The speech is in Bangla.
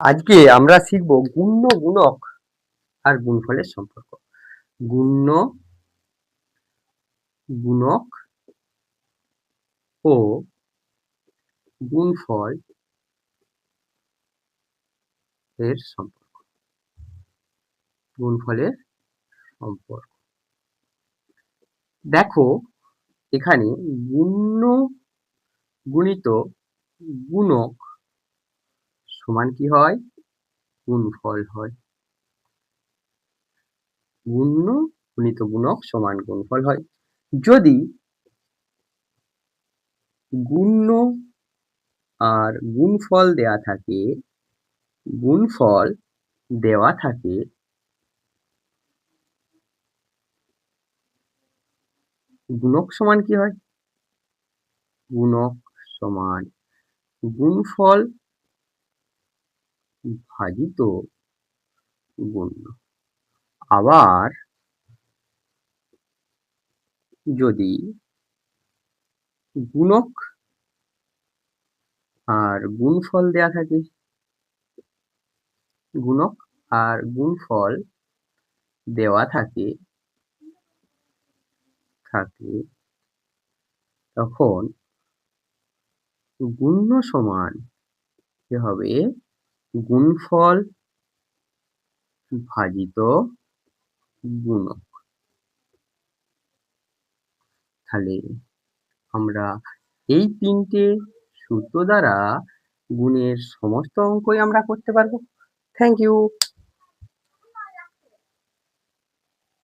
আজকে আমরা শিখব গুণ্য গুণক আর গুণফলের সম্পর্ক। গুণ্য গুণক ও গুণফল এর সম্পর্ক। গুণফলের সম্পর্ক দেখো, এখানে গুণ্য গুণিত গুণক সমান কি হয়? গুণফল হয়। গুণ্য গুণিত গুণক সমান গুণফল হয়। যদি গুণ্য আর গুণফল দেয়া থাকে, গুণফল দেওয়া থাকে, গুণক সমান কি হয়? গুণক সমান গুণফল ভাজিত গুণ্য। আবার যদি গুণক আর গুণফল দেয়া থাকে, গুণক আর গুণফল দেওয়া থাকে তখন গুণ্য সমান কি হবে? গুণফল ভাজিত গুণক। তাহলে আমরা এই তিনটে সূত্র দ্বারা গুণের সমস্ত অঙ্কই আমরা করতে পারবো। Thank you.